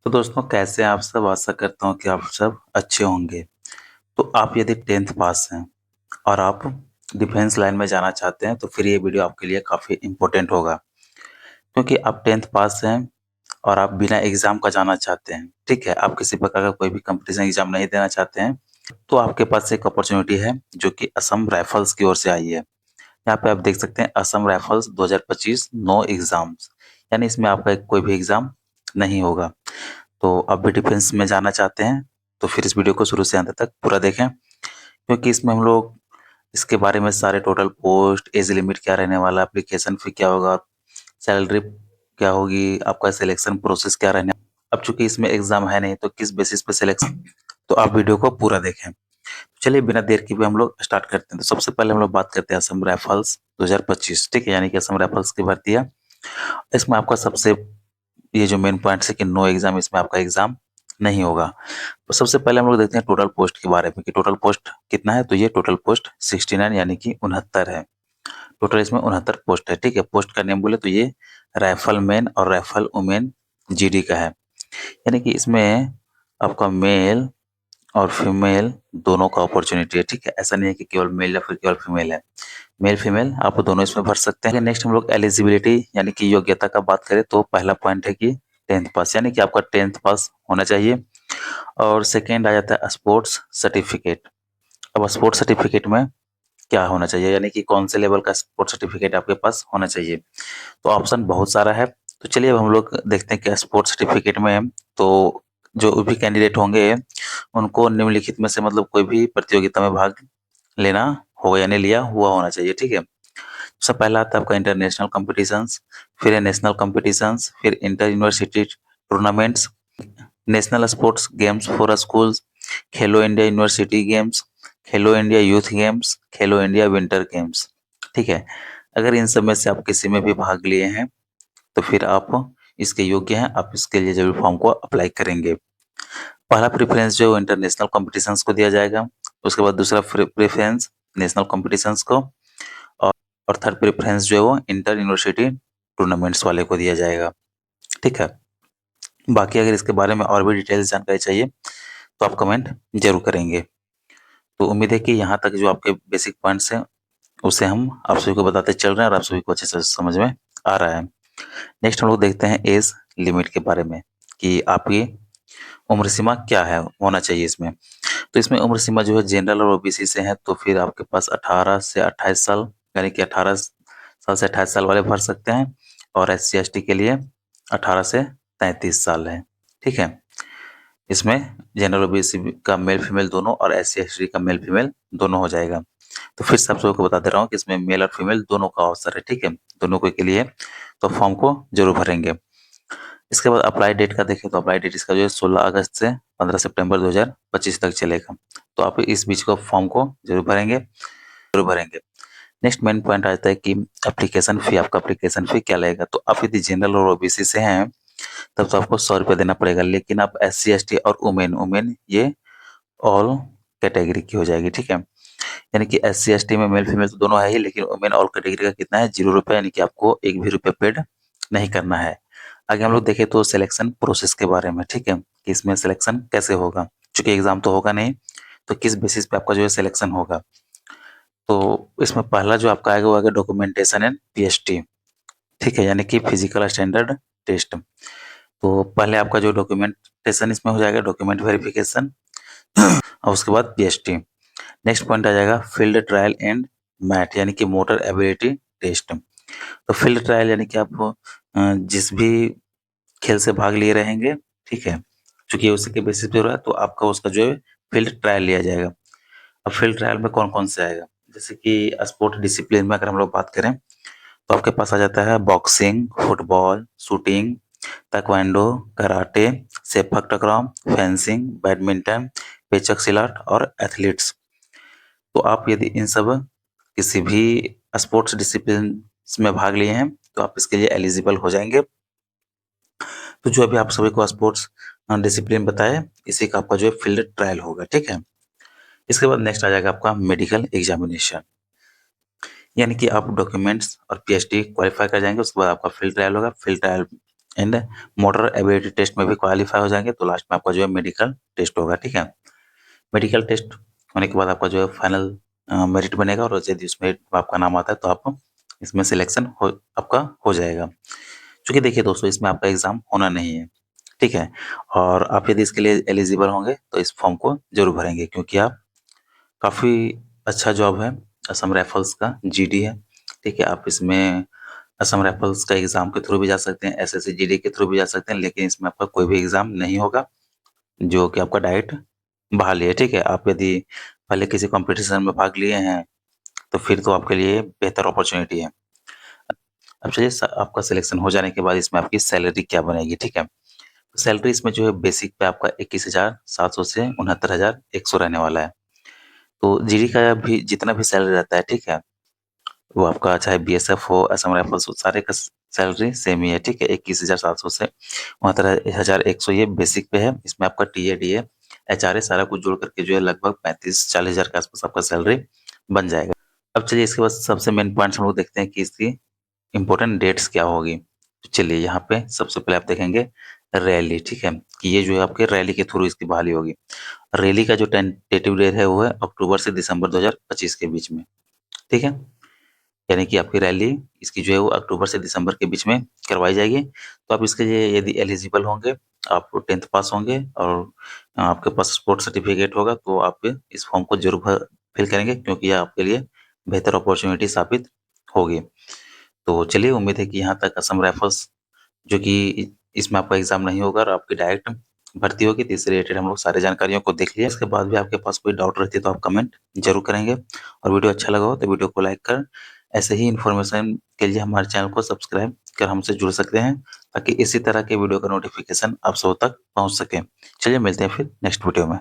तो दोस्तों कैसे हैं आप सब? आशा करता हूँ कि आप सब अच्छे होंगे। तो आप यदि 10th पास हैं और आप डिफेंस लाइन में जाना चाहते हैं तो फिर ये वीडियो आपके लिए काफ़ी इम्पोर्टेंट होगा। क्योंकि आप 10th पास हैं और आप बिना एग्ज़ाम का जाना चाहते हैं, ठीक है? आप किसी प्रकार का कोई भी कॉम्पिटिशन एग्ज़ाम नहीं देना चाहते हैं, तो आपके पास एक अपॉर्च्युनिटी है जो कि असम राइफ़ल्स की ओर से आई है। यहाँ पे आप देख सकते हैं असम राइफ़ल्स 2025 नो एग्ज़ाम्स, यानी इसमें आपका कोई भी एग्ज़ाम नहीं होगा। तो आप भी डिफेंस में जाना चाहते हैं, तो फिर इस वीडियो को शुरू से अंत तक पूरा देखें, क्योंकि इसमें हम लोग इसके बारे में सारे टोटल पोस्ट, एज लिमिट क्या रहने वाला है, एप्लीकेशन फ़ी क्या होगा, सैलरी क्या होगी, आपका सिलेक्शन प्रोसेस क्या रहने। अब चूंकि इसमें एग्ज़ाम है नहीं, तो किस बेसिस पे सिलेक्शन, तो आप वीडियो को पूरा देखें। चलिए बिना देर किए हम लोग स्टार्ट करते हैं। तो सबसे पहले हम लोग बात करते हैं असम राइफल्स 2025, ठीक है? यानी कि असम राइफल्स की भर्ती है। इसमें आपका सबसे ये जो मेन पॉइंट है कि नो एग्ज़ाम, इसमें आपका एग्ज़ाम नहीं होगा। तो सबसे पहले हम लोग देखते हैं टोटल पोस्ट के बारे में कि टोटल पोस्ट कितना है। तो ये टोटल पोस्ट 69 यानी कि 69 है। टोटल इसमें 69 पोस्ट है, ठीक है? पोस्ट का नेम बोले तो ये राइफल मैन और राइफल वुमेन जीडी का है। यानी कि इसमें आपका मेल और फीमेल दोनों का अपॉर्चुनिटी है, ठीक है? ऐसा नहीं है कि केवल मेल या फिर केवल फीमेल है। मेल फीमेल आप दोनों इसमें भर सकते हैं। नेक्स्ट हम लोग एलिजिबिलिटी यानी कि योग्यता का बात करें तो पहला पॉइंट है कि 10th पास, यानी कि आपका 10th पास होना चाहिए। और सेकेंड आ जाता है स्पोर्ट्स सर्टिफिकेट। अब स्पोर्ट्स सर्टिफिकेट में क्या होना चाहिए, यानी कि कौन से लेवल का स्पोर्ट्स सर्टिफिकेट आपके पास होना चाहिए। तो ऑप्शन बहुत सारा है। तो चलिए अब हम लोग देखते हैं कि स्पोर्ट्स सर्टिफिकेट में तो जो भी कैंडिडेट होंगे उनको निम्नलिखित में से मतलब कोई भी प्रतियोगिता में भाग लेना हो यानी लिया हुआ होना चाहिए, ठीक है? सबसे पहला आता है आपका इंटरनेशनल कॉम्पिटिशन्स, फिर है नेशनल कॉम्पिटिशन्स, फिर inter university tournaments, national sports games for schools, Khelo India university games, Khelo India youth games, Khelo India winter games, ठीक है? अगर इन सब में से आप किसी में भी भाग लिए हैं तो फिर आप इसके योग्य हैं, आप इसके लिए जरूर फॉर्म को अप्लाई करेंगे। पहला प्रेफरेंस जो है इंटरनेशनल कॉम्पिटिशन्स को दिया जाएगा, उसके बाद दूसरा प्रेफरेंस नेशनल कॉम्पिटिशन्स को, और थर्ड प्रेफरेंस जो है वो इंटर यूनिवर्सिटी टूर्नामेंट्स वाले को दिया जाएगा, ठीक है? बाकी अगर इसके बारे में और भी डिटेल्स जानकारी चाहिए तो आप कमेंट जरूर करेंगे। तो उम्मीद है कि यहाँ तक जो आपके बेसिक पॉइंट्स हैं उसे हम आप सभी को बताते चल रहे हैं और आप सभी को अच्छे से समझ में आ रहा है। नेक्स्ट हम लोग देखते हैं एज लिमिट के बारे में कि आपकी उम्र सीमा क्या है, होना चाहिए इसमें। तो इसमें उम्र सीमा जो है जनरल और ओबीसी से है, तो फिर आपके पास 18 से 28 साल, यानी कि 18 साल से 28 साल वाले भर सकते हैं। और एस सी एस टी के लिए 18 से 33 साल है, ठीक है? इसमें जनरल ओबीसी का मेल फीमेल दोनों और एस सी एस टी का मेल फीमेल दोनों हो जाएगा। तो फिर से आप सबको बता दे रहा हूँ कि इसमें मेल और फीमेल दोनों का अवसर है, ठीक है? दोनों के लिए तो फॉर्म को जरूर भरेंगे। इसके बाद अप्लाई डेट का देखें तो अप्लाई डेट इसका जो है 16 अगस्त से 15 सितंबर 2025 तक चलेगा। तो आप इस बीच को फॉर्म को जरूर भरेंगे, जरूर भरेंगे। नेक्स्ट मेन पॉइंट आ जाता है कि एप्लीकेशन फ़ी, आपका एप्लीकेशन फ़ी क्या लगेगा। तो आप यदि जनरल और ओबीसी से हैं तब तो आपको 100 रुपये देना पड़ेगा, लेकिन आप एससी एसटी और वुमेन वुमेन ये ऑल कैटेगरी की हो जाएगी, ठीक है? यानी कि एससी एसटी में मेल फीमेल तो दोनों है ही, लेकिन वुमेन ऑल कैटेगरी का कितना है, 0 रुपये, यानी कि आपको एक भी रुपये पेड नहीं करना है। आगे हम लोग देखें तो सिलेक्शन प्रोसेस के बारे में, ठीक है? कि इसमें सिलेक्शन कैसे होगा, चूंकि एग्जाम तो होगा नहीं, तो किस बेसिस पे आपका जो है सिलेक्शन होगा। तो इसमें पहला जो आपका आएगा वो आएगा डॉक्यूमेंटेशन एंड पीएसटी, ठीक है? यानी कि फिजिकल स्टैंडर्ड टेस्ट। तो पहले आपका जो डॉक्यूमेंटेशन इसमें हो जाएगा, डॉक्यूमेंट वेरिफिकेशन, और उसके बाद पीएसटी। नेक्स्ट पॉइंट आ जाएगा फील्ड ट्रायल एंड मैट, यानी कि मोटर एबिलिटी टेस्ट। तो फील्ड ट्रायल यानी कि आप जिस भी खेल से भाग लिए रहेंगे, ठीक है? चूंकि उसी के बेसिस पे हो रहा है तो आपका उसका जो है फील्ड ट्रायल लिया जाएगा। अब फील्ड ट्रायल में कौन कौन से आएगा, जैसे कि स्पोर्ट डिसिप्लिन में अगर हम लोग बात करें तो आपके पास आ जाता है boxing, football, shooting, taekwondo, karate, sepak टकराव, फेंसिंग, बैडमिंटन, पेचक सिलाट और एथलीट्स। तो आप यदि इन सब किसी भी स्पोर्ट्स डिसिप्लिन में भाग लिए हैं तो आप इसके लिए एलिजिबल हो जाएंगे। तो जो अभी आप सभी को स्पोर्ट्स डिसिप्लिन बताए, इसी का आपका जो है फील्ड ट्रायल होगा, ठीक है? इसके बाद नेक्स्ट आ जाएगा आपका मेडिकल एग्जामिनेशन, यानी कि आप डॉक्यूमेंट्स और पीएचडी क्वालिफाई कर जाएंगे, उसके बाद आपका फील्ड ट्रायल होगा। Field trial and motor ability test में भी क्वालिफाई हो जाएंगे तो लास्ट में आपका जो है मेडिकल टेस्ट होगा, ठीक है। मेडिकल टेस्ट होने के बाद आपका जो है फाइनल मेरिट बनेगा और यदि उसमें आपका नाम आता है तो आप इसमें सिलेक्शन हो आपका हो जाएगा। चूँकि देखिए दोस्तों, इसमें आपका एग्ज़ाम होना नहीं है, ठीक है? और आप यदि इसके लिए एलिजिबल होंगे तो इस फॉर्म को ज़रूर भरेंगे, क्योंकि आप काफ़ी अच्छा जॉब है, असम राइफ़ल्स का जीडी है, ठीक है? आप इसमें असम राइफ़ल्स का एग्ज़ाम के थ्रू भी जा सकते हैं, एसएससी जीडी के थ्रू भी जा सकते हैं, लेकिन इसमें आपका कोई भी एग्ज़ाम नहीं होगा, जो कि आपका डायरेक्ट बहाली है, ठीक है? आप यदि पहले किसी कॉम्पिटिशन में भाग लिए हैं, तो फिर तो आपके लिए बेहतर अपॉर्च्युनिटी है। अब चलिए आपका सिलेक्शन हो जाने के बाद इसमें आपकी सैलरी क्या बनेगी, ठीक है? सैलरी इसमें जो है बेसिक पे आपका 21,700 से 69,100 रहने वाला है। तो जीडी का भी जितना भी सैलरी रहता है, ठीक है? वो आपका चाहे बीएसएफ हो, असम राइफल्स हो, सारे का सैलरी सेम ही है, ठीक है? 21,700 से 69,100 ये बेसिक पे है। इसमें आपका टीए, डीए, एचआरए सारा कुछ जोड़ करके जो है लगभग 35-40 हज़ार के आस-पास आपका सैलरी बन जाएगा। अब चलिए इसके बाद सबसे मेन पॉइंट्स हम लोग देखते हैं कि इसकी इम्पोर्टेंट डेट्स क्या होगी। तो चलिए यहाँ पे सबसे पहले आप देखेंगे रैली, ठीक है? कि ये जो है आपके रैली के थ्रू इसकी बहाली होगी। रैली का जो टेंटेटिव डेट है वो है अक्टूबर से दिसंबर 2025 के बीच में, ठीक है? यानी कि आपकी रैली इसकी जो है वो अक्टूबर से दिसंबर के बीच में करवाई जाएगी। तो आप इसके लिए यदि एलिजिबल होंगे, आप 10th पास होंगे और आपके पास स्पोर्ट्स सर्टिफिकेट होगा तो आप इस फॉर्म को ज़रूर फिल करेंगे, क्योंकि ये आपके लिए बेहतर अपॉर्च्युनिटी साबित होगी। तो चलिए, उम्मीद है कि यहाँ तक असम राइफल्स जो कि इसमें आपका एग्ज़ाम नहीं होगा और आपकी डायरेक्ट भर्ती होगी, तो इससे रिलेटेड हम लोग सारी जानकारियों को देख लिया। इसके बाद भी आपके पास कोई डाउट रहती है तो आप कमेंट ज़रूर करेंगे, और वीडियो अच्छा लगा हो तो वीडियो को लाइक कर ऐसे ही इन्फॉर्मेशन के लिए हमारे चैनल को सब्सक्राइब कर हमसे जुड़ सकते हैं, ताकि इसी तरह के वीडियो का नोटिफिकेशन आप सब तक पहुँच सके। चलिए मिलते हैं फिर नेक्स्ट वीडियो में।